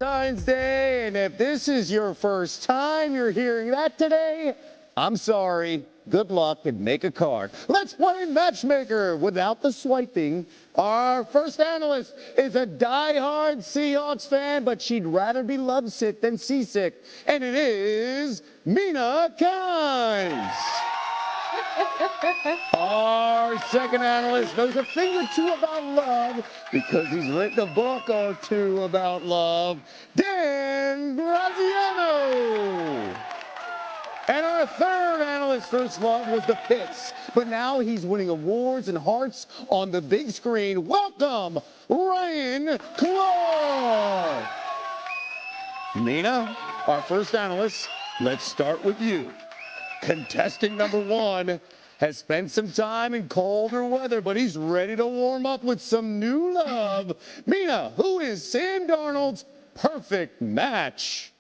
Valentine's Day, and if this is your first time you're hearing that today, I'm sorry. Good luck and make a card. Let's play Matchmaker without the swiping. Our first analyst is a die-hard Seahawks fan, but she'd rather be lovesick than seasick, and it is Mina Kimes. Our second analyst knows a thing or two about love because he's written a book or two about love, Dan Graziano. And our third analyst's first love was the Pits, but now he's winning awards and hearts on the big screen. Welcome, Ryan Clark. Mina, our first analyst, let's start with you. Contestant number one has spent some time in colder weather, but he's ready to warm up with some new love. Mina, who is Sam Darnold's perfect match?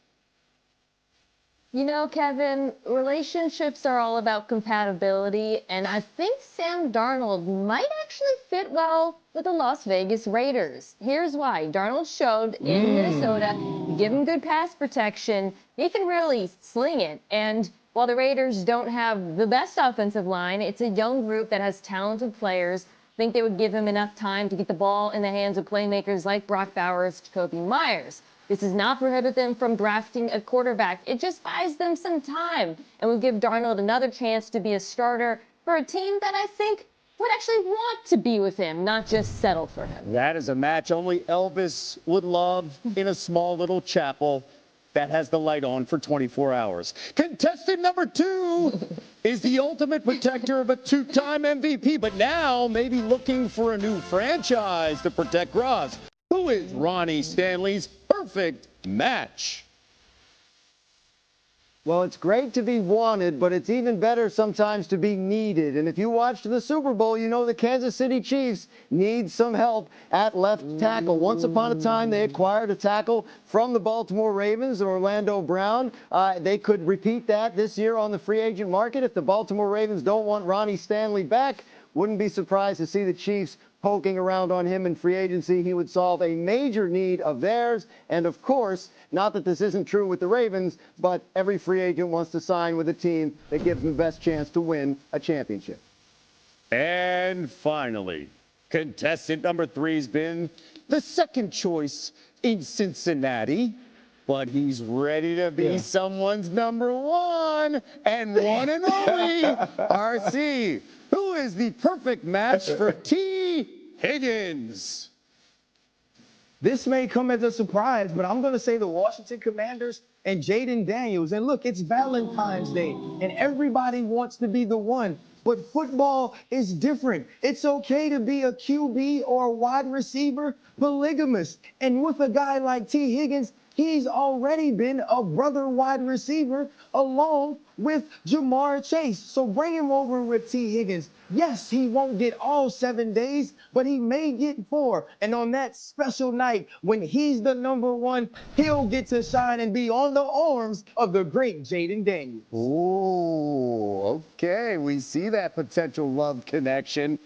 You know, Kevin, relationships are all about compatibility, and I think Sam Darnold might actually fit well with the Las Vegas Raiders. Here's why. Darnold showed in Minnesota, you give him good pass protection, he can really sling it. And while the Raiders don't have the best offensive line, it's a young group that has talented players. I think they would give him enough time to get the ball in the hands of playmakers like Brock Bowers, Jacoby Myers. This does not prohibit them from drafting a quarterback. It just buys them some time and would give Darnold another chance to be a starter for a team that I think would actually want to be with him, not just settle for him. That is a match only Elvis would love in a small little chapel that has the light on for 24 hours. Contestant number two is the ultimate protector of a two-time MVP, but now maybe looking for a new franchise to protect Graz. Who is Ronnie Stanley's perfect match? Well, it's great to be wanted, but it's even better sometimes to be needed. And if you watched the Super Bowl, you know the Kansas City Chiefs need some help at left tackle. Once upon a time, they acquired a tackle from the Baltimore Ravens, Orlando Brown. They could repeat that this year on the free agent market. If the Baltimore Ravens don't want Ronnie Stanley back, wouldn't be surprised to see the Chiefs poking around on him in free agency. He would solve a major need of theirs. And of course, not that this isn't true with the Ravens, but every free agent wants to sign with a team that gives them the best chance to win a championship. And finally, contestant number three's been the second choice in Cincinnati, but he's ready to be someone's number one and only RC. Who is the perfect match for T. Higgins? This may come as a surprise, but I'm going to say the Washington Commanders and Jaden Daniels. And look, it's Valentine's Day, and everybody wants to be the one. But football is different. It's okay to be a QB or a wide receiver polygamist. And with a guy like T. Higgins, he's already been a brother wide receiver along with Jamar Chase. So bring him over with T. Higgins. Yes, he won't get all 7 days, but he may get 4. And on that special night, when he's the number one, he'll get to shine and be on the arms of the great Jaden Daniels. Ooh, okay. We see that potential love connection.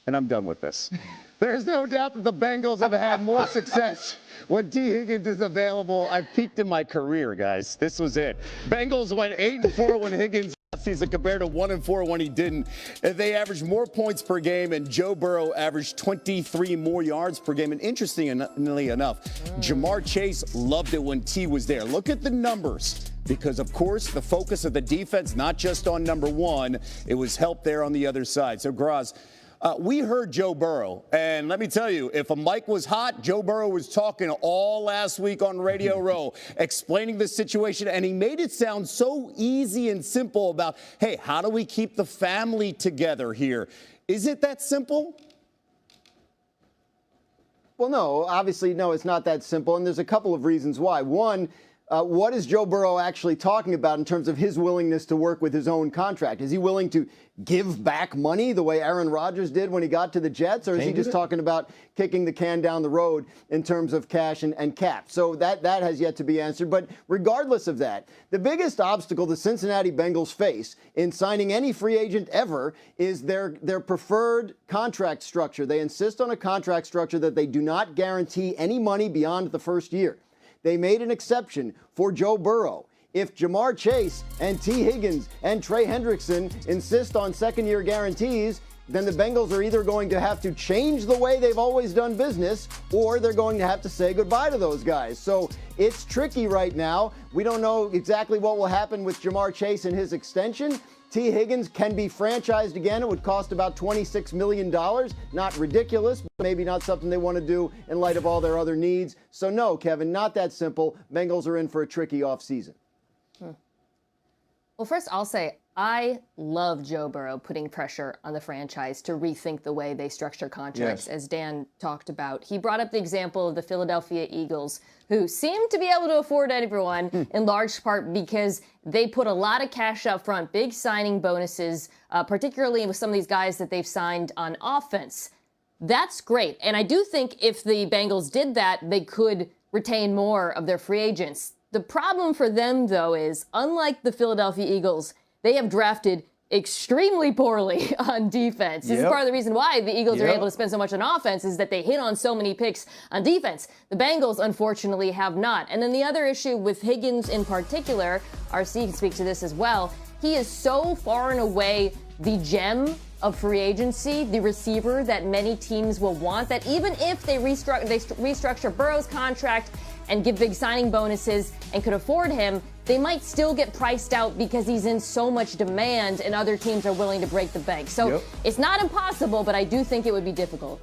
And I'm done with this. There's no doubt that the Bengals have had more success when T. Higgins is available. I've peaked in my career, guys. This was it. Bengals went 8-4 when Higgins last season compared to 1-4 when he didn't. They averaged more points per game, and Joe Burrow averaged 23 more yards per game. And interestingly enough, Jamar Chase loved it when T was there. Look at the numbers. Because, of course, the focus of the defense, not just on number one, it was help there on the other side. So, Graz, we heard Joe Burrow, and let me tell you, if a mic was hot, Joe Burrow was talking all last week on Radio Row, explaining the situation, and he made it sound so easy and simple about, hey, how do we keep the family together here? Is it that simple? Well, no, obviously, no, it's not that simple, and there's a couple of reasons why. One, what is Joe Burrow actually talking about in terms of his willingness to work with his own contract? Is he willing to give back money the way Aaron Rodgers did when he got to the Jets? Or is he just talking about kicking the can down the road in terms of cash and cap? So that has yet to be answered. But regardless of that, the biggest obstacle the Cincinnati Bengals face in signing any free agent ever is their preferred contract structure. They insist on a contract structure that they do not guarantee any money beyond the first year. They made an exception for Joe Burrow. If Jamar Chase and T. Higgins and Trey Hendrickson insist on second-year guarantees, then the Bengals are either going to have to change the way they've always done business, or they're going to have to say goodbye to those guys. So it's tricky right now. We don't know exactly what will happen with Jamar Chase and his extension. T. Higgins can be franchised again. It would cost about $26 million. Not ridiculous, but maybe not something they want to do in light of all their other needs. So no, Kevin, not that simple. Bengals are in for a tricky offseason. Well, first I'll say I love Joe Burrow putting pressure on the franchise to rethink the way they structure contracts, as Dan talked about. He brought up the example of the Philadelphia Eagles, who seem to be able to afford everyone in large part because they put a lot of cash up front, big signing bonuses, particularly with some of these guys that they've signed on offense. That's great. And I do think if the Bengals did that, they could retain more of their free agents. The problem for them, though, is unlike the Philadelphia Eagles, they have drafted extremely poorly on defense. This is part of the reason why the Eagles are able to spend so much on offense, is that they hit on so many picks on defense. The Bengals, unfortunately, have not. And then the other issue with Higgins in particular, RC can speak to this as well, he is so far and away the gem of free agency, the receiver that many teams will want, that even if they restructure Burrow's contract and give big signing bonuses and could afford him, they might still get priced out because he's in so much demand and other teams are willing to break the bank. So it's not impossible, but I do think it would be difficult.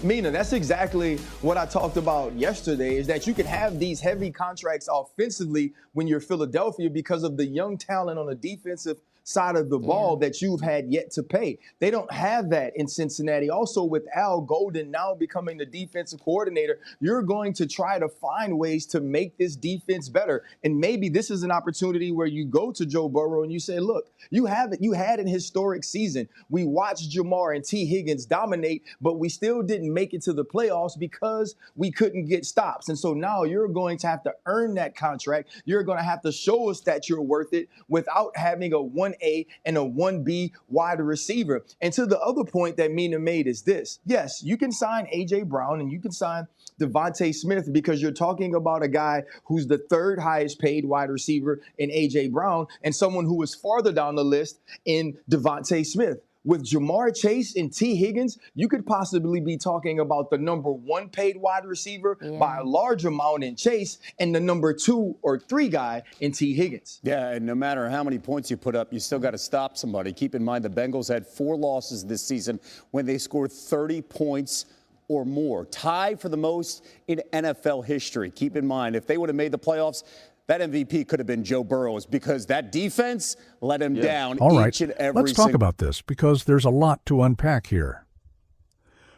Mina, that's exactly what I talked about yesterday, is that you can have these heavy contracts offensively when you're Philadelphia because of the young talent on the defensive side of the ball that you've had yet to pay. They don't have that in Cincinnati. Also, with Al Golden now becoming the defensive coordinator, you're going to try to find ways to make this defense better. And maybe this is an opportunity where you go to Joe Burrow and you say, look, you had an historic season. We watched Jamar and T. Higgins dominate, but we still didn't make it to the playoffs because we couldn't get stops. And so now you're going to have to earn that contract. You're going to have to show us that you're worth it without having a 1A and a 1B wide receiver. And to the other point that Mina made is this. Yes, you can sign A.J. Brown and you can sign Devontae Smith because you're talking about a guy who's the third highest paid wide receiver in A.J. Brown and someone who is farther down the list in Devontae Smith. With Jamar Chase and T. Higgins, you could possibly be talking about the number one paid wide receiver by a large amount in Chase and the number 2 or 3 guy in T. Higgins. Yeah, and no matter how many points you put up, you still got to stop somebody. Keep in mind the Bengals had 4 losses this season when they scored 30 points or more. Tied for the most in NFL history. Keep in mind, if they would have made the playoffs, that MVP could have been Joe Burrow's because that defense let him down each and every Let's talk about this because there's a lot to unpack here.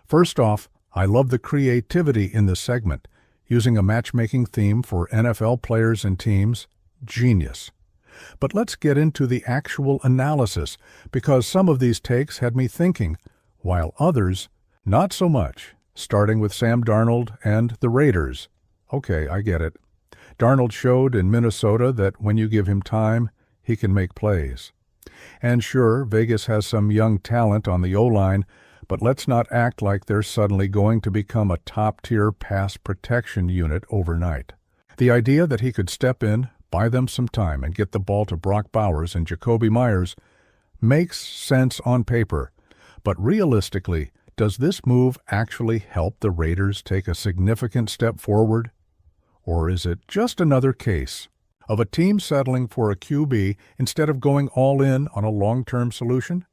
First off, I love the creativity in this segment. Using a matchmaking theme for NFL players and teams, genius. But let's get into the actual analysis because some of these takes had me thinking, while others, not so much, starting with Sam Darnold and the Raiders. Okay, I get it. Darnold showed in Minnesota that when you give him time, he can make plays. And sure, Vegas has some young talent on the O-line, but let's not act like they're suddenly going to become a top-tier pass protection unit overnight. The idea that he could step in, buy them some time, and get the ball to Brock Bowers and Jacoby Myers makes sense on paper. But realistically, does this move actually help the Raiders take a significant step forward? Or is it just another case of a team settling for a QB instead of going all in on a long-term solution?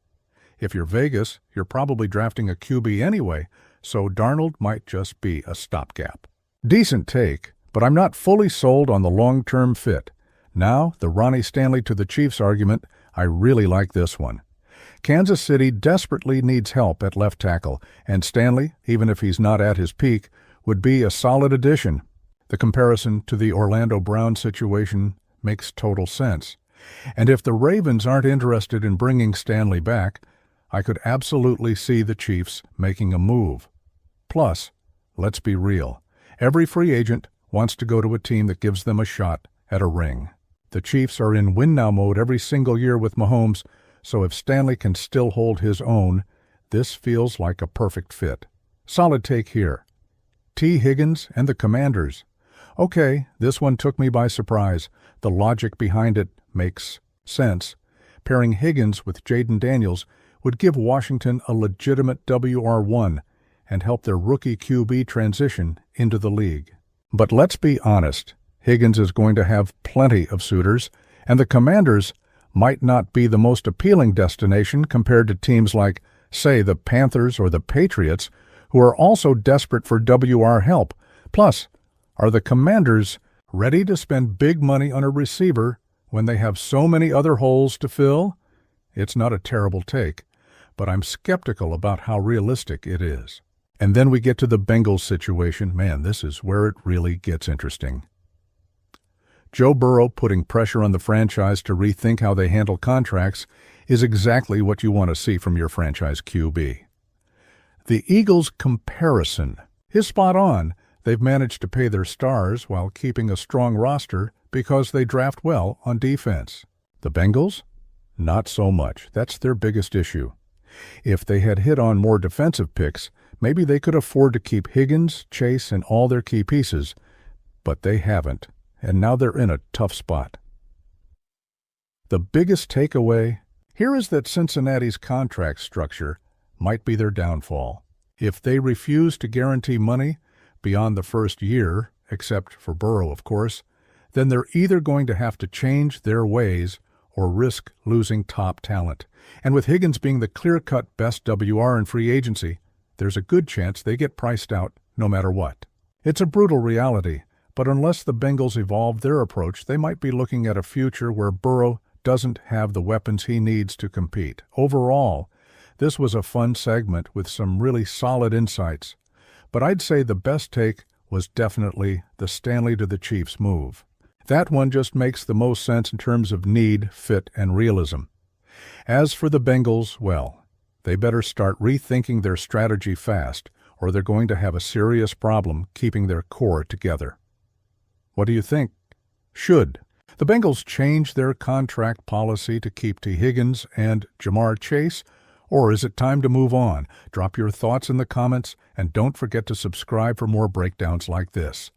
If you're Vegas, you're probably drafting a QB anyway, so Darnold might just be a stopgap. Decent take, but I'm not fully sold on the long-term fit. Now, the Ronnie Stanley to the Chiefs argument, I really like this one. Kansas City desperately needs help at left tackle, and Stanley, even if he's not at his peak, would be a solid addition. The comparison to the Orlando Brown situation makes total sense. And if the Ravens aren't interested in bringing Stanley back, I could absolutely see the Chiefs making a move. Plus, let's be real, every free agent wants to go to a team that gives them a shot at a ring. The Chiefs are in win-now mode every single year with Mahomes, so if Stanley can still hold his own, this feels like a perfect fit. Solid take here. T. Higgins and the Commanders. Okay, this one took me by surprise. The logic behind it makes sense. Pairing Higgins with Jaden Daniels would give Washington a legitimate WR1 and help their rookie QB transition into the league. But let's be honest, Higgins is going to have plenty of suitors, and the Commanders might not be the most appealing destination compared to teams like, say, the Panthers or the Patriots, who are also desperate for WR help. Plus, are the Commanders ready to spend big money on a receiver when they have so many other holes to fill? It's not a terrible take, but I'm skeptical about how realistic it is. And then we get to the Bengals situation. Man, this is where it really gets interesting. Joe Burrow putting pressure on the franchise to rethink how they handle contracts is exactly what you want to see from your franchise QB. The Eagles' comparison is spot on. They've managed to pay their stars while keeping a strong roster because they draft well on defense. The Bengals? Not so much. That's their biggest issue. If they had hit on more defensive picks, maybe they could afford to keep Higgins, Chase, and all their key pieces, but they haven't, and now they're in a tough spot. The biggest takeaway here is that Cincinnati's contract structure might be their downfall. If they refuse to guarantee money beyond the first year, except for Burrow, of course, then they're either going to have to change their ways or risk losing top talent. And with Higgins being the clear-cut best WR in free agency, there's a good chance they get priced out no matter what. It's a brutal reality, but unless the Bengals evolve their approach, they might be looking at a future where Burrow doesn't have the weapons he needs to compete. Overall, this was a fun segment with some really solid insights, but I'd say the best take was definitely the Stanley to the Chiefs move. That one just makes the most sense in terms of need, fit, and realism. As for the Bengals, well, they better start rethinking their strategy fast, or they're going to have a serious problem keeping their core together. What do you think? Should the Bengals change their contract policy to keep T. Higgins and Jamar Chase, or is it time to move on? Drop your thoughts in the comments, and don't forget to subscribe for more breakdowns like this.